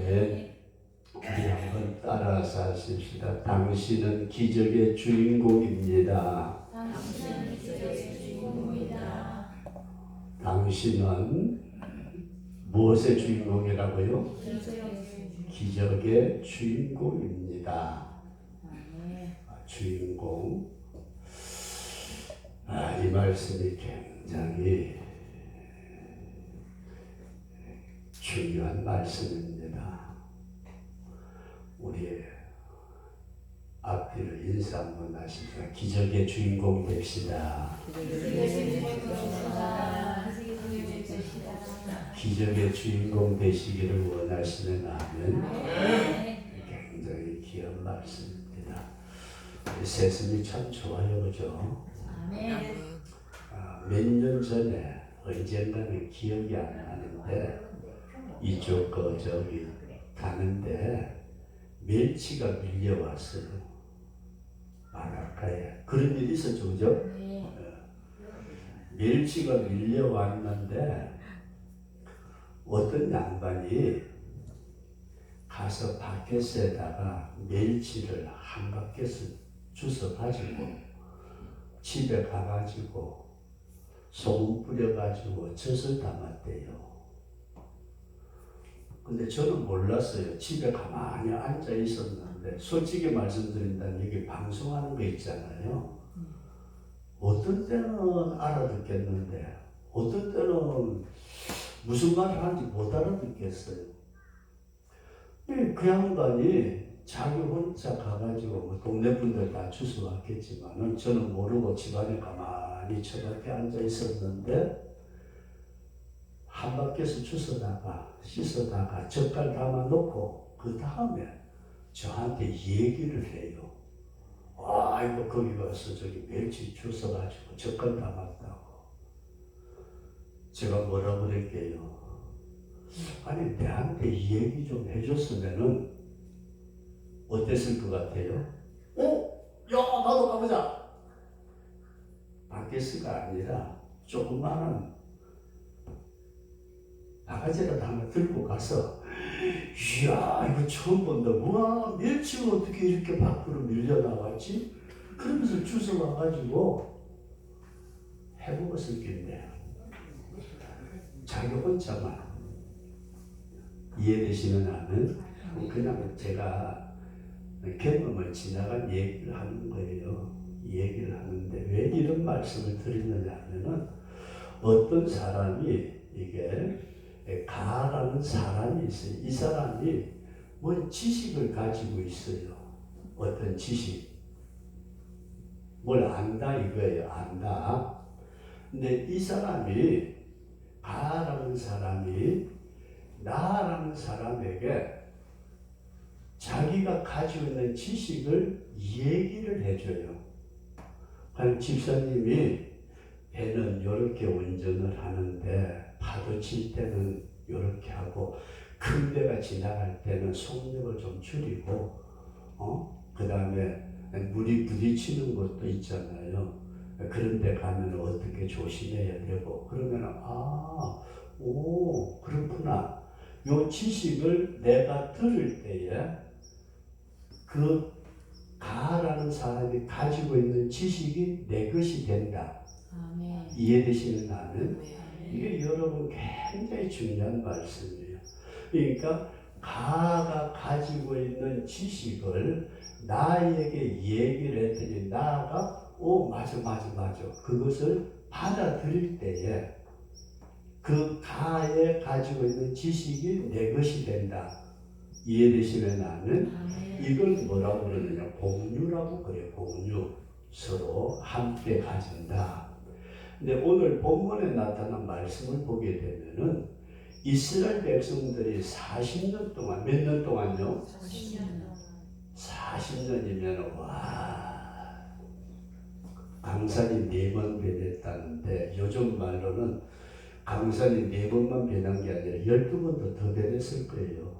아멘. 우리 한번 따라서 하십시다. 당신은 기적의 주인공입니다. 당신은 기적의 주인공이다. 당신은 무엇의 주인공이라고요? 기적의 주인공입니다. 주인공. 이 말씀이 굉장히 중요한 말씀입니다. 우리 앞뒤로 인사 한번 하십시다. 기적의 주인공 됩시다. 기적의 주인공 되시기를 원하시는 아멘. 굉장히 귀한 말씀입니다. 우리 세상이 참 좋아요, 그죠? 몇 년 전에 언젠가는 기억이 안 나는데 이쪽 저기 가는데 멸치가 밀려왔어요. 바닷가에. 그런 일이 있었죠, 그죠? 멸치가 밀려왔는데 어떤 양반이 가서 바켓에다가 멸치를 한 바켓을 주워가지고 집에 가가지고 소금 뿌려가지고 젖을 담았대요. 근데 저는 몰랐어요. 집에 가만히 앉아 있었는데 솔직히 말씀드린다면 여기 방송하는 거 있잖아요. 어떤 때는 알아듣겠는데 어떤 때는 무슨 말을 하는지 못 알아듣겠어요. 그 양반이 자기 혼자 가가지고 뭐 동네 분들 다 주워왔겠지만은 저는 모르고 집안에 가만히 처박에 앉아 있었는데 한 바퀴에서 주워다가 씻어다가 젓갈 담아놓고 그 다음에 저한테 얘기를 해요. 이거 거기 가서 저기 멸치 주워가지고 젓갈 담았다고. 제가 뭐라 그랬게요? 아니 내한테 얘기 좀 해줬으면은 어땠을 것 같아요? 야 나도 가보자. 바켓스가 아니라 조그마한 바가지를 하나 들고 가서 이야 이거 처음 본다. 우와 멸치가 어떻게 이렇게 밖으로 밀려나왔지? 그러면서 주워와가지고 해먹었을 텐데 자기 혼자만 이해되시는 않은 그냥 제가 경험을 지나간 얘기를 하는 거예요. 얘기를 하는데 왜 이런 말씀을 드리느냐 하면은 어떤 사람이 이게 가라는 사람이 있어요. 이 사람이 뭔 지식을 가지고 있어요. 어떤 지식. 뭘 안다 이거예요. 안다. 근데 이 사람이 가라는 사람이 나라는 사람에게 자기가 가지고 있는 지식을 얘기를 해줘요. 한 집사님이 배는 이렇게 운전을 하는데 파도 칠 때는 이렇게 하고 큰 배가 지나갈 때는 속력을 좀 줄이고 그 다음에 물이 부딪히는 것도 있잖아요. 그런 데 가면 어떻게 조심해야 되고 그러면 그렇구나. 요 지식을 내가 들을 때에 그 가라는 사람이 가지고 있는 지식이 내 것이 된다. 아멘. 이해되시는 나는? 이게 여러분 굉장히 중요한 말씀이에요. 그러니까 가가 가지고 있는 지식을 나에게 얘기를 했더니 나가 맞아. 그것을 받아들일 때에 그 가에 가지고 있는 지식이 내 것이 된다. 이해되시면 나는 이걸 뭐라고 그러느냐 공유라고 그래요. 공유. 서로 함께 가진다. 근데 오늘 본문에 나타난 말씀을 보게 되면은 이스라엘 백성들이 40년 동안 몇 년 동안요? 40년이면 강산이 4번 변했다는데 요즘 말로는 강산이 4번만 변한 게 아니라 12번도 더 변했을 거예요.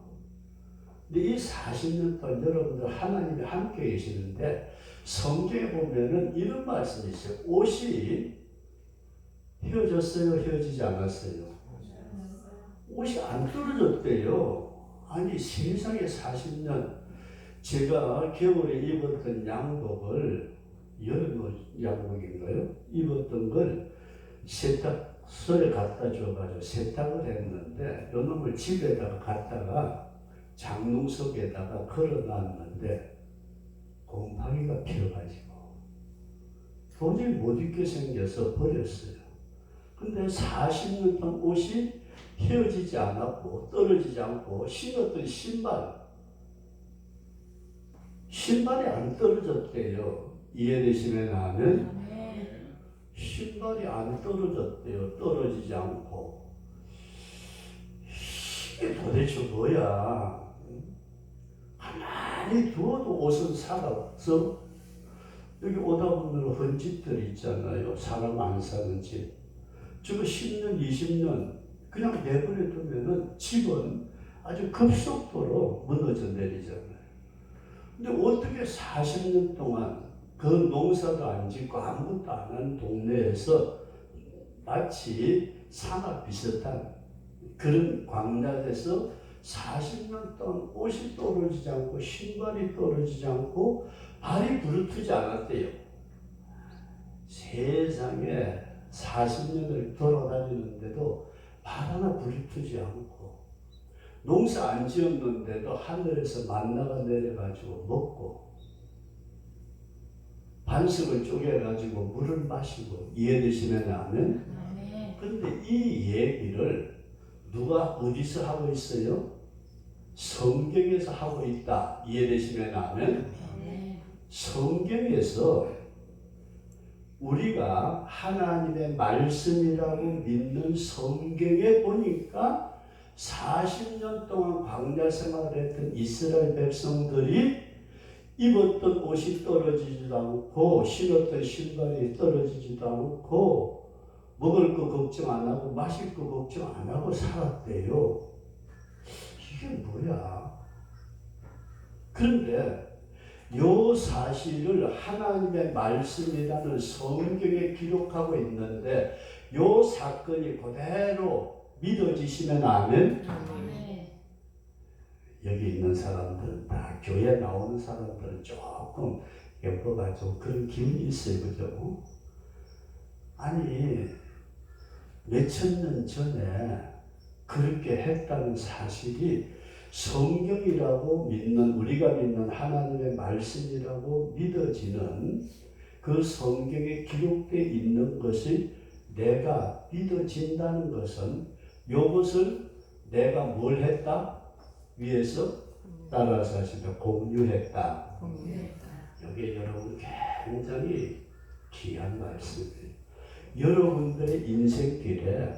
근데 이 40년 동안 여러분들 하나님이 함께 계시는데 성경에 보면은 이런 말씀이 있어요. 옷이 헤어졌어요? 헤어지지 않았어요? 옷이 안 떨어졌대요. 아니 세상에 40년 제가 겨울에 입었던 양복을 여름 양복인가요? 입었던 걸 세탁소에 갖다 줘가지고 세탁을 했는데 요놈을 집에다가 갖다가 장롱석에다가 걸어놨는데 곰팡이가 피어가지고 도저히 못 입게 생겨서 버렸어요. 근데 40년 동안 옷이 헤어지지 않았고 떨어지지 않고 신었던 신발이 안 떨어졌대요. 이해되시면 하면 아멘. 신발이 안 떨어졌대요. 떨어지지 않고. 이게 도대체 뭐야? 가만히 두어도 옷은 살아서 여기 오다 보면 헌집들 있잖아요. 사람 안 사는 집. 저거 10년, 20년 그냥 내버려 두면은 집은 아주 급속도로 무너져 내리잖아요. 근데 어떻게 40년 동안 그 농사도 안 짓고 아무것도 안 하는 동네에서 마치 사막 비슷한 그런 광야에서 40년 동안 옷이 떨어지지 않고 신발이 떨어지지 않고 발이 부르트지 않았대요. 세상에 40년을 돌아다니는데도 발 하나 부르트지 않고 농사 안 지었는데도 하늘에서 만나가 내려가지고 먹고 반석을 쪼개가지고 물을 마시고 이해되시면 아멘? 아멘. 그런데 이 얘기를 누가 어디서 하고 있어요? 성경에서 하고 있다. 이해되시면 아멘? 아멘. 성경에서 우리가 하나님의 말씀이라고 믿는 성경에 보니까 40년 동안 광야 생활했던 이스라엘 백성들이 입었던 옷이 떨어지지도 않고 신었던 신발이 떨어지지도 않고 먹을 거 걱정 안 하고 마실 거 걱정 안 하고 살았대요. 이게 뭐야? 그런데 요 사실을 하나님의 말씀이라는 성경에 기록하고 있는데 요 사건이 그대로 믿어지시면 아멘? 아멘. 여기 있는 사람들은 다 교회 나오는 사람들은 조금 예뻐가지고 그런 기운이 있어요. 그죠? 아니 몇천 년 전에 그렇게 했다는 사실이 성경이라고 믿는 우리가 믿는 하나님의 말씀이라고 믿어지는 그 성경에 기록되어 있는 것이 내가 믿어진다는 것은 이것을 내가 뭘 했다? 위에서 따라서 하시다 공유했다. 여기 여러분 굉장히 귀한 말씀이에요. 여러분들의 인생길에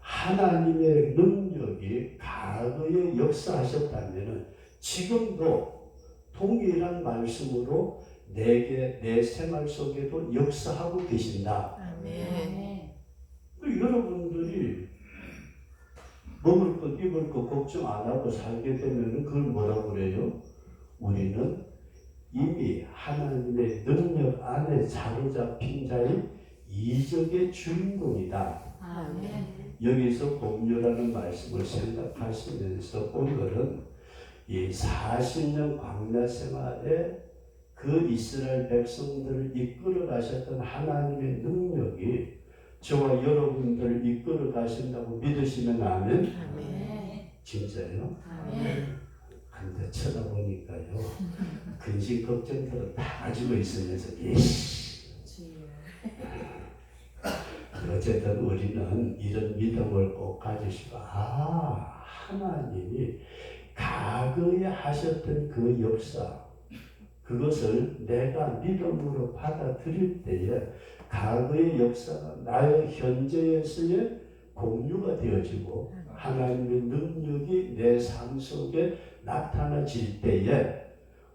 하나님의 능력이 과거에 역사하셨다면 지금도 동일한 말씀으로 내 생활 속에도 역사하고 계신다. 아멘. 여러분들이 먹을 것, 입을 것 걱정 안 하고 살게 되면 그걸 뭐라고 그래요? 우리는 이미 하나님의 능력 안에 사로잡힌 자의 이적의 주인공이다. 아멘. 여기서 공유라는 말씀을 생각하시면서 오늘은 이 40년 광야 생활에 그 이스라엘 백성들을 이끌어 가셨던 하나님의 능력이 저와 여러분들을 이끌어 가신다고 믿으시면 아멘? 아멘. 진짜요? 아멘. 근데 쳐다보니까요 근심 걱정들은 다 가지고 있으면서 예시 어쨌든 우리는 이런 믿음을 꼭 가지시고 하나님이 과거에 하셨던 그 역사 그것을 내가 믿음으로 받아들일 때에 과거의 역사가 나의 현재에서의 공유가 되어지고 하나님의 능력이 내 삶 속에 나타나질 때에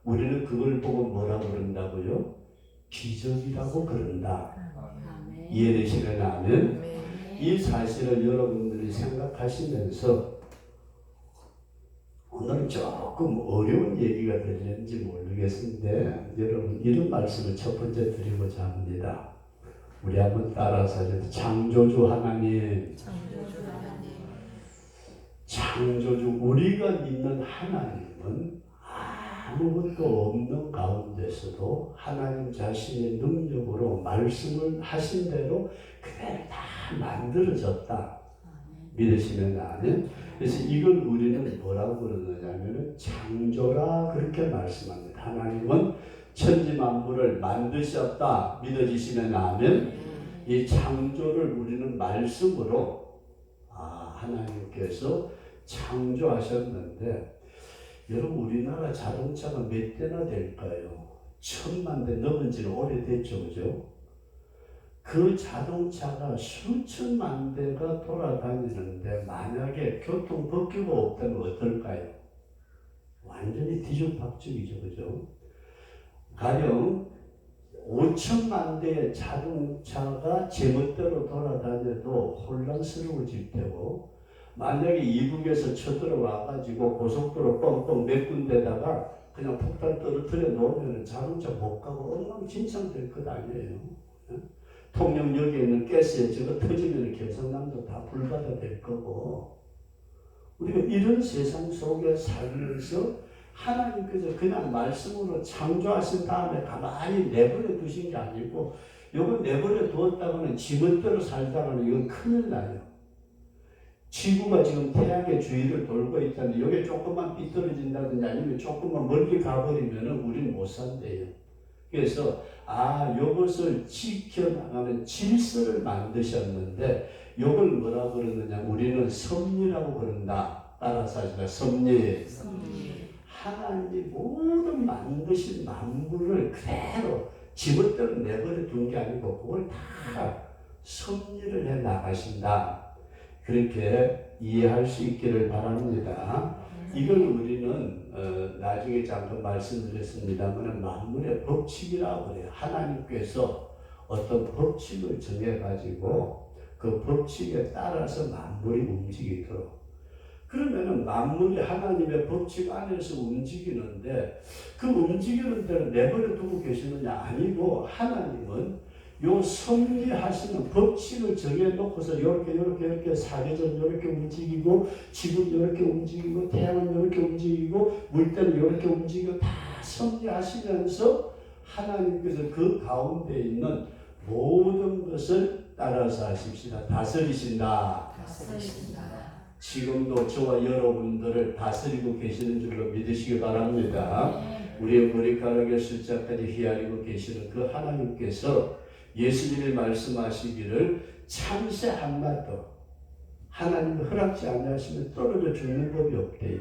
우리는 그걸 보고 뭐라고 그런다고요? 기적이라고 그런다. 아멘. 이해되시면 아멘? 이 사실을 여러분들이 생각하시면서 오늘은 조금 어려운 얘기가 될는지 모르겠는데 여러분 이런 말씀을 첫 번째 드리고자 합니다. 우리 한번 따라서 하죠. 창조주 하나님, 창조주 우리가 믿는 하나님은 아무것도 없는 가운데서도 하나님 자신의 능력으로 말씀을 하신 대로 그대로 다 만들어졌다. 믿으시면 아멘. 그래서 이걸 우리는 뭐라고 그러느냐면은 창조라 그렇게 말씀합니다. 하나님은 천지 만물을 만드셨다. 믿어지시면 아멘. 이 창조를 우리는 말씀으로 하나님께서 창조하셨는데 여러분 우리나라 자동차가 몇 대나 될까요? 1000만 대 넘은 지는 오래됐죠. 그죠? 그 자동차가 수천만 대가 돌아다니는데 만약에 교통법규가 없다면 어떨까요? 완전히 뒤죽박죽이죠. 그죠? 가령 5천만 대의 자동차가 제멋대로 돌아다녀도 혼란스러워질 테고 만약에 이북에서 쳐들어와가지고 고속도로 뻥뻥 몇 군데다가 그냥 폭탄 떨어뜨려 놓으면 자동차 못 가고 엉망진창 될 것 아니에요. 통영역에 있는 가스에 저거 터지면 경상남도 다 불바다 될 거고 우리가 이런 세상 속에 살면서 하나님께서 그냥 말씀으로 창조하신 다음에 가만히 내버려 두신 게 아니고 이거 내버려 두었다가는 지멋대로 살다가는 이건 큰일 나요. 지구가 지금 태양의 주위를 돌고 있다는데 여기 조금만 삐뚤어진다든지 아니면 조금만 멀리 가버리면 우리는 못 산대요. 그래서 이것을 지켜나가는 질서를 만드셨는데 이걸 뭐라고 그러느냐 우리는 섭리라고 그런다. 따라서 하시라 섭리. 하나님이 모든 만드신 만물을 그대로 지멋대로 내버려 둔 게 아니고 그걸 다 섭리를 해 나가신다. 그렇게 이해할 수 있기를 바랍니다. 이걸 우리는 나중에 잠깐 말씀드렸습니다만 만물의 법칙이라고 그래요. 하나님께서 어떤 법칙을 정해가지고 그 법칙에 따라서 만물이 움직이도록 그러면은 만물이 하나님의 법칙 안에서 움직이는데 그 움직이는 대로 내버려 두고 계시느냐 아니고 하나님은 요 섭리하시는 법칙을 정해놓고서 이렇게 사계절 이렇게 움직이고 지구 이렇게 움직이고 태양은 이렇게 움직이고 물때는 이렇게 움직이고 다 섭리하시면서 하나님께서 그 가운데 있는 모든 것을 따라서 하십시다. 다스리신다. 지금도 저와 여러분들을 다스리고 계시는 줄로 믿으시기 바랍니다. 우리의 머리카락의 숫자까지 헤아리고 계시는 그 하나님께서 예수님이 말씀하시기를 참새 한 마리도 하나님이 허락지 않으시면 떨어져 죽는 법이 없대요.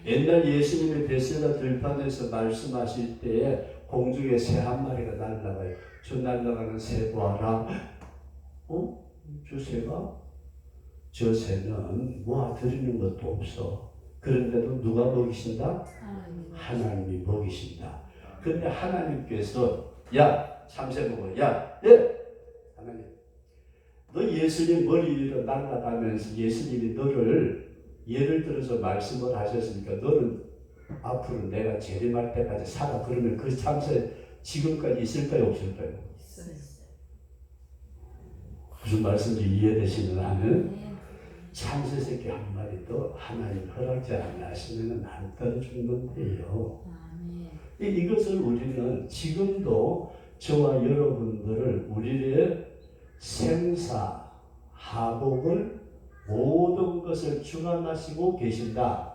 옛날 예수님이 베세다 들판에서 말씀하실 때에 공중에 새 한 마리가 날아가요. 저 날아가는 새 보아라. 저 새가? 저 새는 모아드리는 것도 없어. 그런데도 누가 먹이신다? 하나님이 먹이신다. 그런데 하나님께서 참새 먹어. 하나님. 너 예수님 머리 위로 날아가면서 예수님이 너를 예를 들어서 말씀을 하셨으니까 너는 앞으로 내가 재림할 때까지 살아. 그러면 그 참새 지금까지 있을까요? 없을까요? 무슨 말씀인지 이해되시는 않은? 참새 새끼 한 마리도 하나님 허락지 않으시면 안 떨어 죽는데요. 이것을 우리는 지금도 저와 여러분들을 우리의 생사, 하복을 모든 것을 주관하시고 계신다.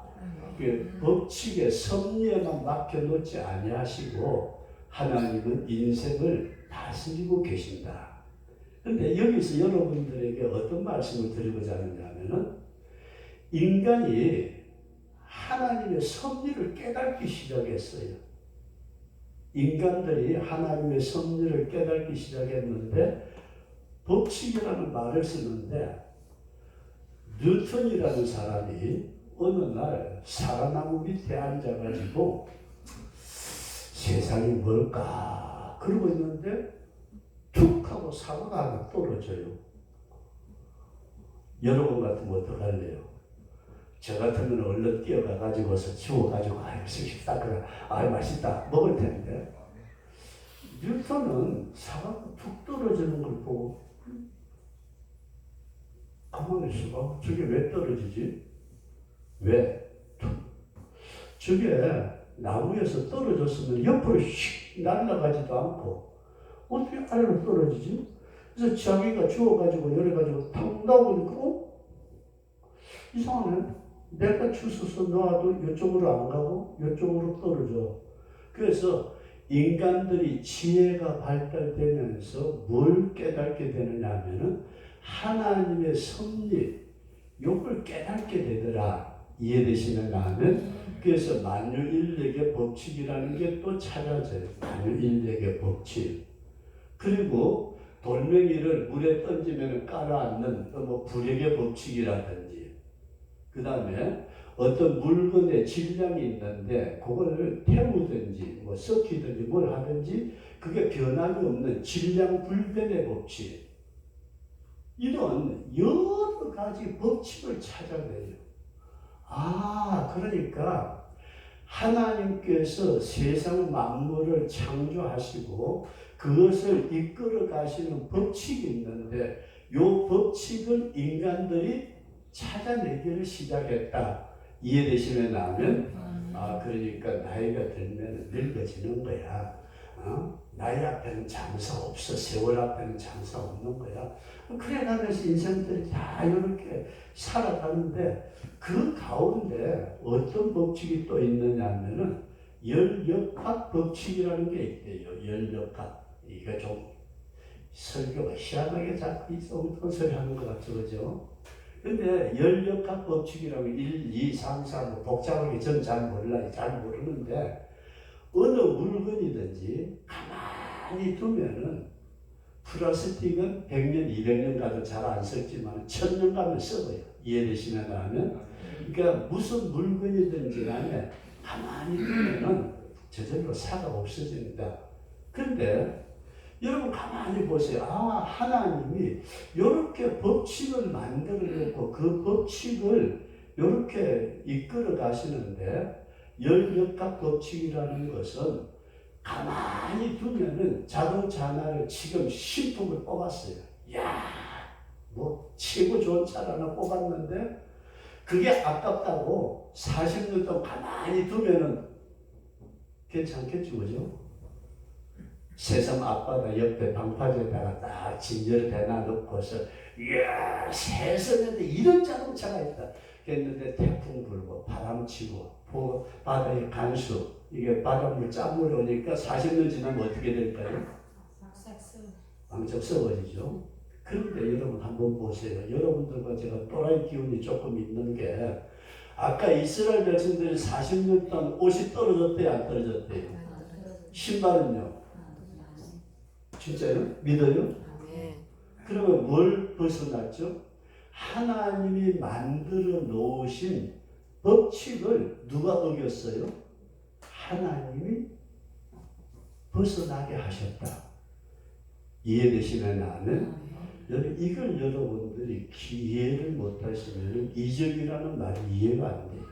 그 법칙의 섭리에만 맡겨놓지 아니하시고 하나님은 인생을 다스리고 계신다. 그런데 여기서 여러분들에게 어떤 말씀을 드리고자 하느냐면은 인간이 하나님의 섭리를 깨닫기 시작했어요. 인간들이 하나님의 섭리를 깨닫기 시작했는데 법칙이라는 말을 쓰는데 뉴턴이라는 사람이 어느 날 사과나무 밑에 앉아가지고 세상이 뭘까 그러고 있는데 툭 하고 사과가 하나 떨어져요. 여러분 같으면 어떡할래요? 저 같으면 얼른 뛰어가가지고서 주워가지고 식사 그래 맛있다 먹을 텐데 뉴턴은 사과가 툭 떨어지는 걸 보고 가만히 있어봐. 저게 왜 떨어지지? 왜? 저게 나무에서 떨어졌으면 옆으로 휙 날아가지도 않고 어떻게 아래로 떨어지지? 그래서 자기가 주워가지고 열어가지고 탁 나오니까 이상하네. 내가 주워서 놓아도 이쪽으로 안 가고 이쪽으로 떨어져. 그래서 인간들이 지혜가 발달되면서 뭘 깨닫게 되느냐 하면은 하나님의 섭리, 요걸 깨닫게 되더라. 이해되시는가 하면 그래서 만유인력의 법칙이라는 게 또 찾아져요. 만유인력의 법칙. 그리고 돌멩이를 물에 던지면 깔아앉는 뭐 불역의 법칙이라든지 그 다음에 어떤 물건의 질량이 있는데 그걸 태우든지 뭐 섞이든지 뭘 하든지 그게 변함이 없는 질량 불변의 법칙, 이런 여러 가지 법칙을 찾아내요. 그러니까 하나님께서 세상 만물을 창조하시고 그것을 이끌어 가시는 법칙이 있는데 이 법칙을 인간들이 찾아내기를 시작했다. 이해되시면 하면 그러니까 나이가 들면 늙어지는 거야. 나이 앞에는 장사 없어. 세월 앞에는 장사 없는 거야. 그래 가면서 인생들이 다 이렇게 살아가는데 그 가운데 어떤 법칙이 또 있느냐 하면은 열역학 법칙이라는 게 있대요. 열역학. 이거 좀 설교가 희한하게 자꾸 어떤 소리 하는 것 같죠. 그죠? 근데 열역학 법칙이라고 1, 2, 3, 4 뭐 복잡하게 전 잘 몰라요. 잘 모르는데 어느 물건이든지 가만히 두면은 플라스틱은 100년, 200년 가도 잘 안 썩지만 1000년 가면 썩어요. 이해되시면 하면 그러니까 무슨 물건이든지 간에 가만히 두면은 저절로 사가 없어집니다. 그런데 여러분 가만히 보세요. 하나님이 이렇게 법칙을 만들어 놓고 그 법칙을 이렇게 이끌어 가시는데 열역학 법칙이라는 것은 가만히 두면은 자동차 하나를 지금 신품을 뽑았어요. 뭐 최고 좋은 차 하나 뽑았는데 그게 아깝다고 40년 동안 가만히 두면은 괜찮겠죠, 그죠? 세상 앞바다 옆에 방파제에다가 딱 진열을 대놔놓고서 이야 세상에 이런 자동차가 있다 했는데 태풍 불고 바람 치고 바다의 간수 이게 바닷물 짠물이 오니까 40년 지나면 어떻게 될까요? 왕창 썩어지죠. 그런데 여러분 한번 보세요. 여러분들과 제가 또라이 기운이 조금 있는 게 아까 이스라엘 백성들이 40년 동안 옷이 떨어졌대요, 안 떨어졌대요? 신발은요? 진짜요? 믿어요? 그러면 뭘 벗어났죠? 하나님이 만들어 놓으신 법칙을 누가 어겼어요? 하나님이 벗어나게 하셨다. 이해되시면 나는 이걸 여러분들이 이해를 못하시면 이적이라는 말이 이해가 안 돼요.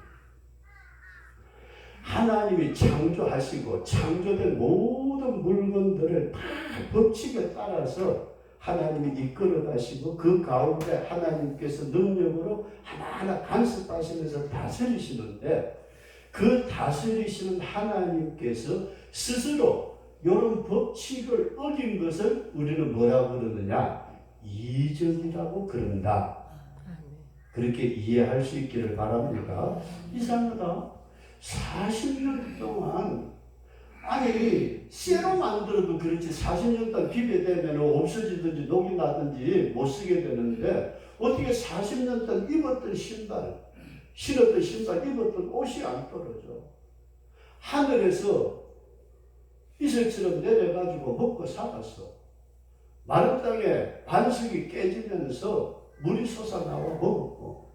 하나님이 창조하시고 창조된 모든 물건들을 다 법칙에 따라서 하나님이 이끌어 가시고 그 가운데 하나님께서 능력으로 하나하나 간섭하시면서 다스리시는데 그 다스리시는 하나님께서 스스로 이런 법칙을 어긴 것을 우리는 뭐라고 그러느냐? 이적이라고 그런다. 그렇게 이해할 수 있기를 바랍니다. 이상하다. 40년 동안 쇠로 만들어도 그렇지 40년 동안 비벼대면 없어지든지 녹이 나든지 못 쓰게 되는데 어떻게 40년 동안 입었던 신발, 신었던 신발, 입었던 옷이 안 떨어져. 하늘에서 이슬처럼 내려가지고 먹고 살았어. 마른 땅에 반석이 깨지면서 물이 솟아나와 먹었고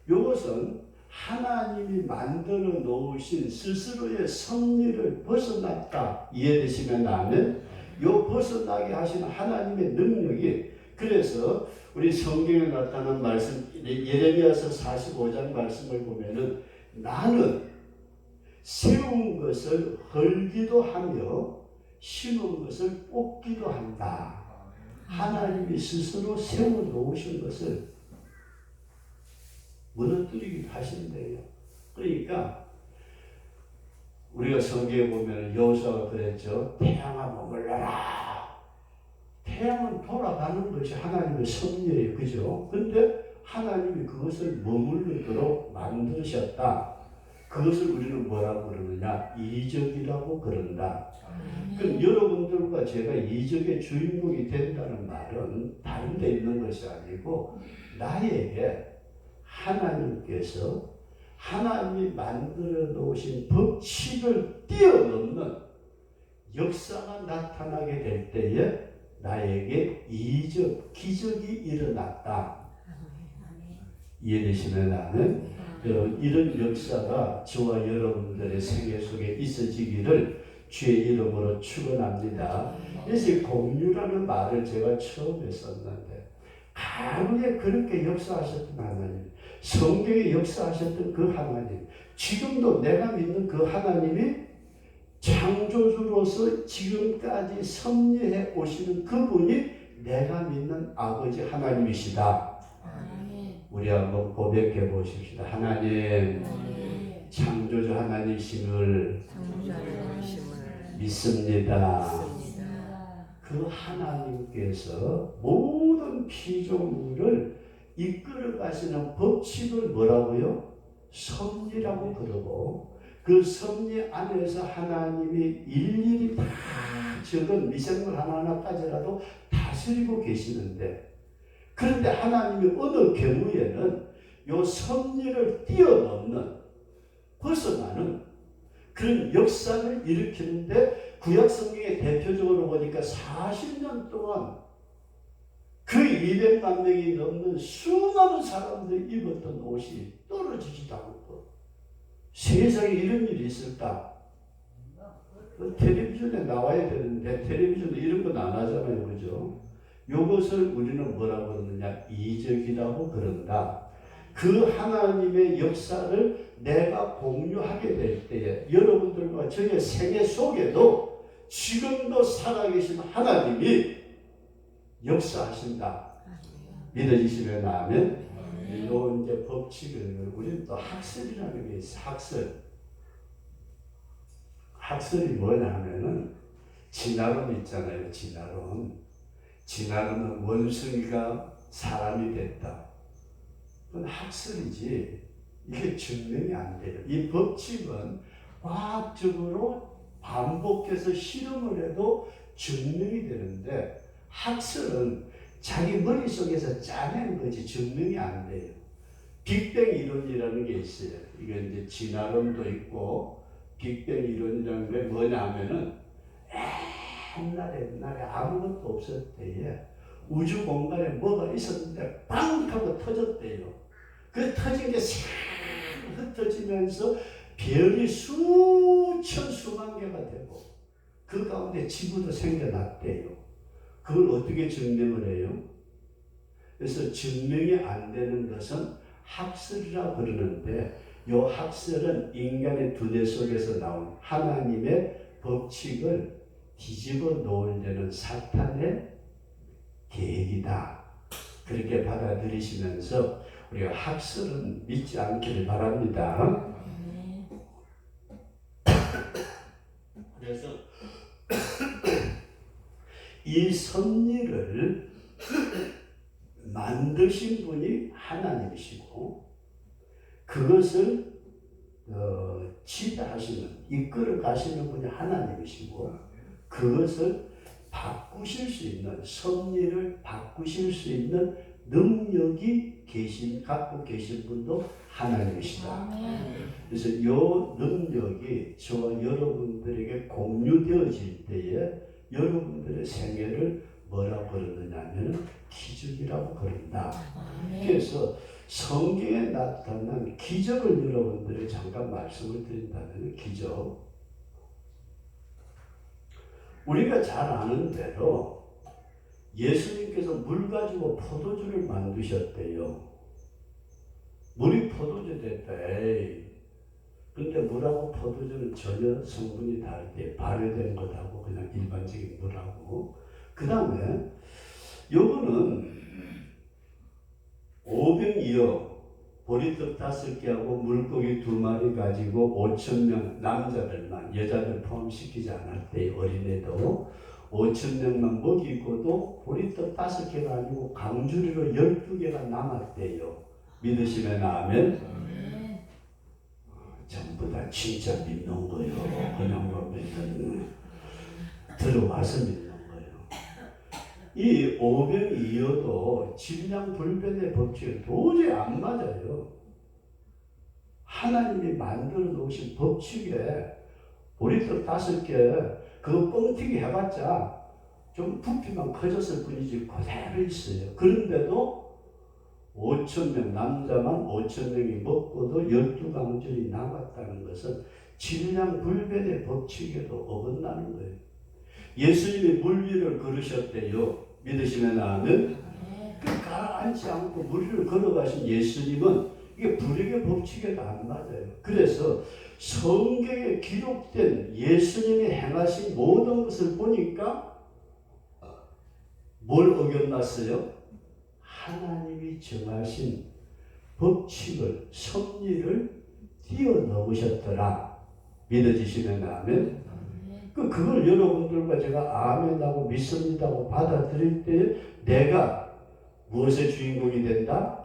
이것은 하나님이 만들어 놓으신 스스로의 섭리를 벗어났다. 이해되시면 하면 요 벗어나게 하시는 하나님의 능력이 그래서 우리 성경에 나타난 말씀 예레미야서 45장 말씀을 보면은 나는 세운 것을 헐기도 하며 심은 것을 뽑기도 한다. 하나님이 스스로 세워 놓으신 것을 무너뜨리기도 하신대요. 그러니까 우리가 성경에 보면 여호수아가 그랬죠. 태양아 머물러라. 태양은 돌아가는 것이 하나님의 섭리예요. 그죠? 근데 하나님이 그것을 머무르도록 만드셨다. 그것을 우리는 뭐라고 그러느냐? 이적이라고 그런다. 그럼 여러분들과 제가 이적의 주인공이 된다는 말은 다른 데 있는 것이 아니고 나에게 하나님께서 하나님이 만들어 놓으신 법칙을 뛰어넘는 역사가 나타나게 될 때에 나에게 이적, 기적이 일어났다. 이해되시면 나는 이런 역사가 저와 여러분들의 생애 속에 있어지기를 주의 이름으로 축원합니다. 그래서 공유라는 말을 제가 처음에 썼는데 가문에 그렇게 역사하셨던 하나님, 성경에 역사하셨던 그 하나님, 지금도 내가 믿는 그 하나님이 창조주로서 지금까지 섭리해 오시는 그분이 내가 믿는 아버지 하나님이시다. 우리 한번 고백해 보십시다. 하나님, 창조주 하나님이심을 믿습니다. 그 하나님께서 모든 피조물을 이끌어 가시는 법칙을 뭐라고요? 섭리라고 그러고 그 섭리 안에서 하나님이 일일이 다 적은 미생물 하나하나까지라도 다스리고 계시는데 그런데 하나님이 어느 경우에는 요 섭리를 뛰어넘는 벗어나는 그런 역사를 일으키는데 구약 성경의 대표적으로 보니까 40년 동안 그 200만 명이 넘는 수많은 사람들이 입었던 옷이 떨어지지도 않고 세상에 이런 일이 있을까? 텔레비전에 나와야 되는데 텔레비전에 이런 건 안 하잖아요. 그죠? 이것을 우리는 뭐라고 그러느냐? 이적이라고 그런다. 그 하나님의 역사를 내가 공유하게 될 때에 여러분들과 저의 생애 속에도 지금도 살아계신 하나님이 역사하신다. 믿어지시면 아멘. 요 이제 법칙을 우리는 또 학설이라는 게 있어. 학설이 뭐냐 하면은 진화론 있잖아요. 진화론은 원숭이가 사람이 됐다. 그건 학설이지 이게 증명이 안 돼요. 이 법칙은 과학적으로 반복해서 실험을 해도 증명이 되는데 학설은 자기 머릿속에서 짜낸 거지 증명이 안 돼요. 빅뱅 이론이라는 게 있어요. 이게 이제 진화론도 있고 빅뱅 이론이라는 게 뭐냐 하면은 옛날에 아무것도 없을 때에 우주 공간에 뭐가 있었는데 빵 하고 터졌대요. 그 터진 게 싹 흩어지면서 별이 수만 개가 되고 그 가운데 지구도 생겨났대요. 그걸 어떻게 증명을 해요? 그래서 증명이 안 되는 것은 학설이라고 그러는데 이 학설은 인간의 두뇌 속에서 나온 하나님의 법칙을 뒤집어 놓으려는 사탄의 계획이다. 그렇게 받아들이시면서 우리가 학설은 믿지 않기를 바랍니다. 그래서 이 섭리를 만드신 분이 하나님이시고 그것을 지배하시는 이끌어 가시는 분이 하나님이시고 그것을 바꾸실 수 있는 섭리를 바꾸실 수 있는 능력이 갖고 계신 분도 하나님이시다. 그래서 이 능력이 저와 여러분들에게 공유되어질 때에 여러분들의 생애를 뭐라고 그러느냐 하면 기적이라고 그런다. 그래서 성경에 나타난 기적을 여러분들에게 잠깐 말씀을 드린다면 기적. 우리가 잘 아는 대로 예수님께서 물 가지고 포도주를 만드셨대요. 물이 포도주 됐다. 근데 물하고 포도주는 전혀 성분이 다르대. 발효된 것하고 그냥 일반적인 물하고. 그 다음에 요거는 오병이어 보리떡 5개하고 물고기 2마리 가지고 5,000명 남자들만 여자들 포함시키지 않았대요. 어린애도 5,000명만 먹이고도 보리떡 5개가 아니고 강주리로 12개가 남았대요. 믿으시면 아멘. 아멘. 전부 다 진짜 믿는 거예요. 그냥 보면 들어와서 믿는 거예요. 이 오병이어도 질량불변의 법칙이 도저히 안 맞아요. 하나님이 만들어 놓으신 법칙에 보리떡 5개 그거 뻥튀기 해봤자 좀 부피만 커졌을 뿐이지 그대로 있어요. 그런데도 5,000명 남자만 5,000명이 먹고도 12강줄이 남았다는 것은 질량불변의 법칙에도 어긋나는 거예요. 예수님이 물 위를 걸으셨대요. 믿으시면 아멘. 그 가라앉지 않고 물 위를 걸어가신 예수님은 이게 불의의 법칙에도 안 맞아요. 그래서 성경에 기록된 예수님이 행하신 모든 것을 보니까 뭘 어겼났어요? 하나님이 정하신 법칙을, 섭리를 뛰어넘으셨더라. 믿어지시면 아멘. 그걸 여러분들과 제가 아멘하고 믿습니다고 받아들일 때 내가 무엇의 주인공이 된다?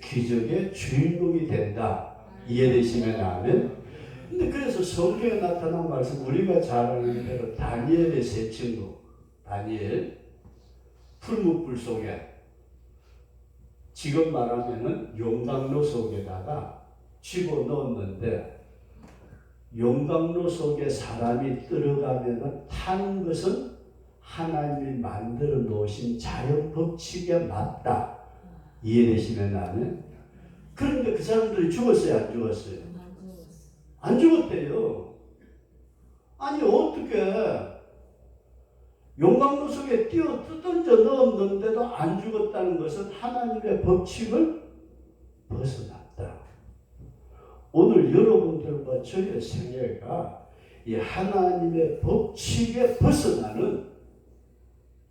기적의 주인공이 된다. 이해되시면 아멘. 근데 그래서 성경에 나타난 말씀 우리가 잘 아는 대로 다니엘의 세 친구 다니엘 풀무불 속에 지금 말하면은 용광로 속에다가 집어넣었는데 용광로 속에 사람이 들어가면은 타는 것은 하나님이 만들어 놓으신 자연 법칙에 맞다. 이해되시면 아멘. 그런데 그 사람들이 죽었어요, 안 죽었어요? 안 죽었대요. 아니 어떻게 용광로 속에 던져 넣었는데도 안 죽었다는 것은 하나님의 법칙을 벗어났다. 오늘 여러분들과 저의 생애가 이 하나님의 법칙에 벗어나는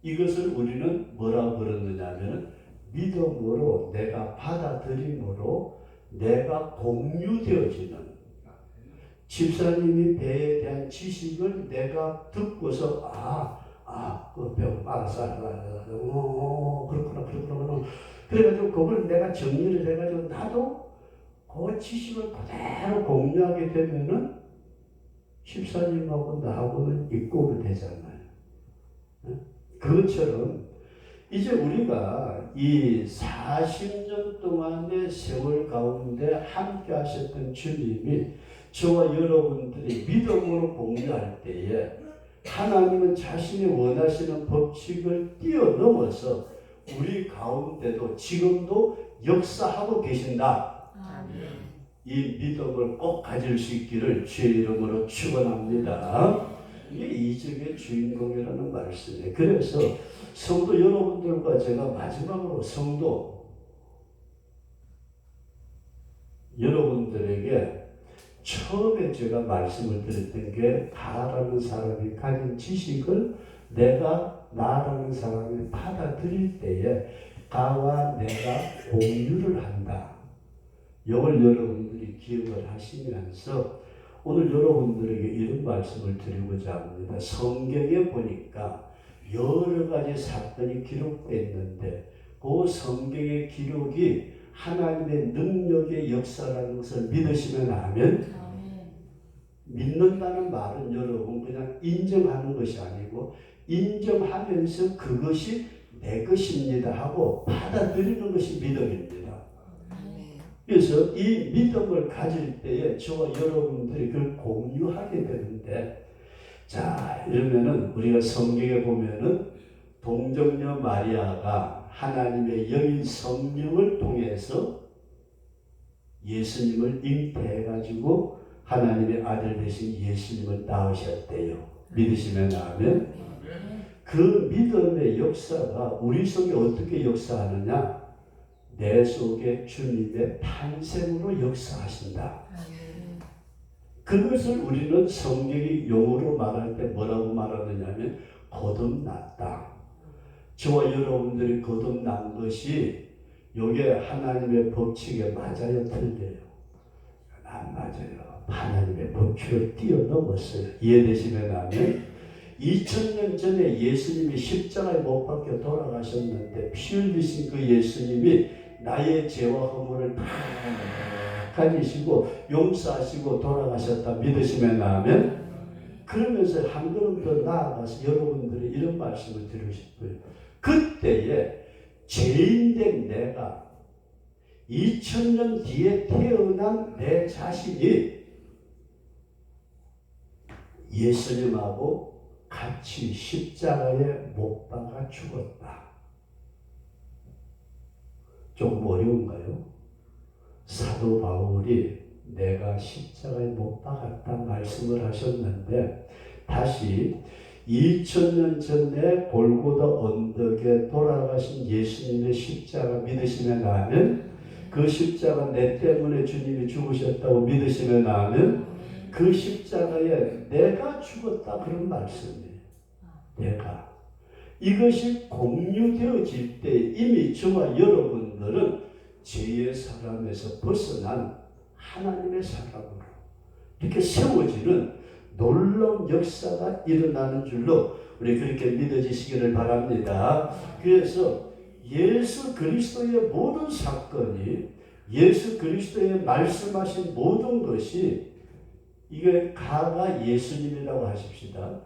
이것을 우리는 뭐라고 그러느냐 하면 믿음으로 내가 받아들임으로 내가 공유되어지는 집사님이 배에 대한 지식을 내가 듣고서 배워 알았어 그렇구나 그래가지고 그걸 내가 정리를 해가지고 나도 그 지식을 그대로 공유하게 되면은 집사님하고 나하고는 입고가 되잖아요. 그것처럼 이제 우리가 이 40년 동안의 세월 가운데 함께 하셨던 주님이 저와 여러분들이 믿음으로 공유할 때에 하나님은 자신이 원하시는 법칙을 뛰어넘어서 우리 가운데도 지금도 역사하고 계신다. 이 믿음을 꼭 가질 수 있기를 주의 이름으로 축원합니다. 이게 이적의 주인공이라는 말씀이에요. 그래서 성도 여러분들과 제가 마지막으로 성도 여러분들에게 처음에 제가 말씀을 드렸던 게 다라는 사람이 가진 지식을 내가 나라는 사람이 받아들일 때에 가와 내가 공유를 한다. 이걸 여러분들이 기억을 하시면서 오늘 여러분들에게 이런 말씀을 드리고자 합니다. 성경에 보니까 여러 가지 사건이 기록되어 있는데 그 성경의 기록이 하나님의 능력의 역사라는 것을 믿으시면 아멘. 믿는다는 말은 여러분 그냥 인정하는 것이 아니고 인정하면서 그것이 내 것입니다 하고 받아들이는 것이 믿음입니다. 그래서 이 믿음을 가질 때에 저와 여러분들이 그걸 공유하게 되는데 자 이러면은 우리가 성경에 보면은 동정녀 마리아가 하나님의 영인 성령을 통해서 예수님을 잉태해가지고 하나님의 아들 되신 예수님을 낳으셨대요. 믿으시면 아멘. 그 믿음의 역사가 우리 속에 어떻게 역사하느냐? 내 속에 주님의 탄생으로 역사하신다. 그것을 우리는 성경이 용어로 말할 때 뭐라고 말하느냐 하면 거듭났다. 저와 여러분들이 거듭난 것이 요게 하나님의 법칙에 맞아요, 틀려요? 안 맞아요. 하나님의 법칙을 뛰어넘었어요. 이해되시면 하면 2000년 전에 예수님이 십자가에 못 박혀 돌아가셨는데 피 흘리신 그 예수님이 나의 죄와 허물을 다 가지시고 용서하시고 돌아가셨다 믿으시면 하면 그러면서 한 걸음 더 나아가서 여러분들이 이런 말씀을 드리고 싶어요. 그때에 죄인된 내가 2000년 뒤에 태어난 내 자신이 예수님하고 같이 십자가에 못 박아 죽었다. 조금 어려운가요? 사도 바울이 내가 십자가에 못 박았다 말씀을 하셨는데 다시 2000년 전에 골고다 언덕에 돌아가신 예수님의 십자가 믿으시면 아멘. 그 십자가 내 때문에 주님이 죽으셨다고 믿으시면 아멘. 그 십자가에 내가 죽었다 그런 말씀이에요. 내가. 이것이 공유되어질 때 이미 저와 여러분들은 죄의 사람에서 벗어난 하나님의 사람으로 이렇게 세워지는 놀라운 역사가 일어나는 줄로 우리 그렇게 믿어지시기를 바랍니다. 그래서 예수 그리스도의 모든 사건이 예수 그리스도의 말씀하신 모든 것이 이게 가가 예수님이라고 하십시다.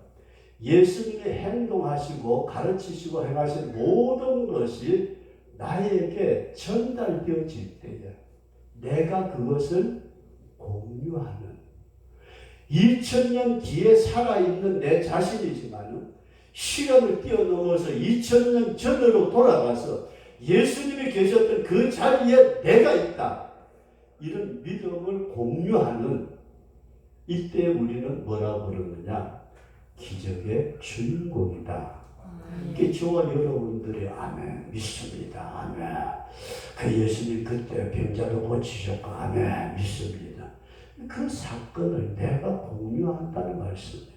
예수님이 행동하시고 가르치시고 행하신 모든 것이 나에게 전달되어질 때에 내가 그것을 공유하는 2000년 뒤에 살아있는 내 자신이지만 시간을 뛰어넘어서 2000년 전으로 돌아가서 예수님이 계셨던 그 자리에 내가 있다. 이런 믿음을 공유하는 이때 우리는 뭐라고 그러느냐? 기적의 주인공이다. 이게 저와 여러분들이 아멘 믿습니다. 아멘. 그 예수님 그때 병자도 고치셨고 아멘 믿습니다. 그 사건을 내가 공유한다는 말씀이에요.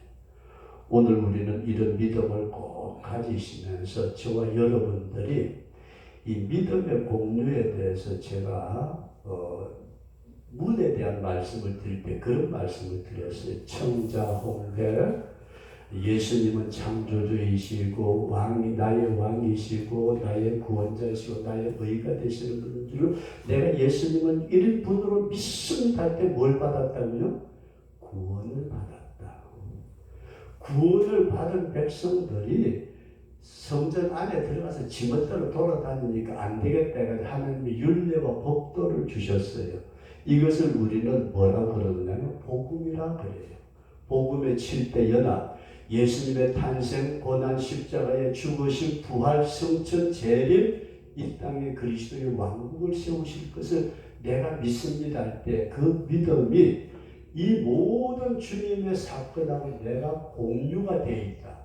오늘 우리는 이런 믿음을 꼭 가지시면서 저와 여러분들이 이 믿음의 공유에 대해서 제가 문에 대한 말씀을 드릴 때 그런 말씀을 드렸어요. 청자 홍대 예수님은 창조주이시고 나의 왕이시고 나의 구원자이시고 나의 의가 되시는 분들로 내가 예수님은 1분으로 믿습니다 할 때 뭘 받았다고요? 구원을 받았다. 구원을 받은 백성들이 성전 안에 들어가서 지멋대로 돌아다니니까 안 되겠다 해서 하나님이 율례와 법도를 주셨어요. 이것을 우리는 뭐라고 그러느냐면 복음이라 그래요. 복음의 7대 연합, 예수님의 탄생, 고난, 십자가의 죽으심, 부활, 성천, 재림, 이 땅에 그리스도의 왕국을 세우실 것을 내가 믿습니다 할 때 그 믿음이 이 모든 주님의 사건하고 내가 공유가 되어 있다.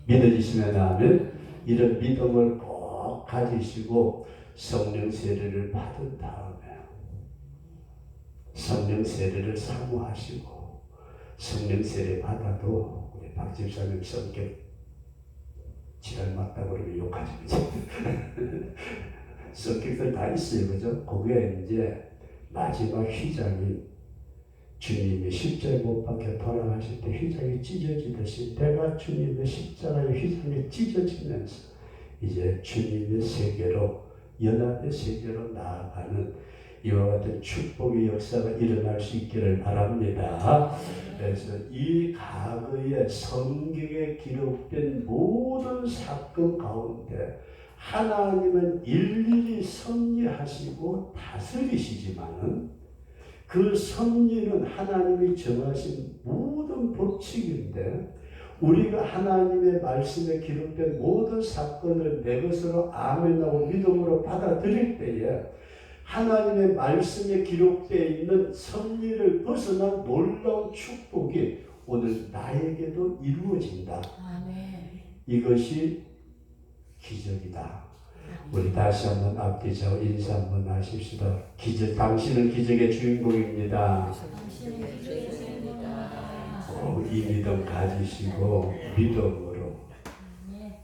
믿어지시면 하면 이런 믿음을 꼭 가지시고 성령 세례를 받은 다음에 성령 세례를 사모하시고 성령 세례 받아도 우리 박 집사님 성격 지랄 맞다고 그러면 욕하지 그죠? 성격들 다 있어요 그죠? 그게 이제 마지막 휘장이 주님이 십자가에 못 박혀 돌아가실 때 휘장이 찢어지듯이 내가 주님의 십자가의 휘장이 찢어지면서 이제 주님의 세계로 연합의 세계로 나아가는 이와 같은 축복의 역사가 일어날 수 있기를 바랍니다. 그래서 이 과거의 성경에 기록된 모든 사건 가운데 하나님은 일일이 섭리하시고 다스리시지만은 그 섭리는 하나님이 정하신 모든 법칙인데 우리가 하나님의 말씀에 기록된 모든 사건을 내 것으로 아멘하고 믿음으로 받아들일 때에 하나님의 말씀에 기록되어 있는 섭리를 벗어난 놀라운 축복이 오늘 나에게도 이루어진다. 아멘. 이것이 기적이다. 우리 다시 한번 앞뒤좌우 인사 한번 하십시다. 당신은 기적의 주인공입니다. 이 믿음 가지시고 믿음으로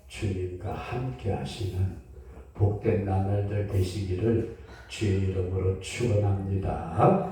주님과 함께 하시는 복된 나날들 되시기를 주의 이름으로 축원합니다.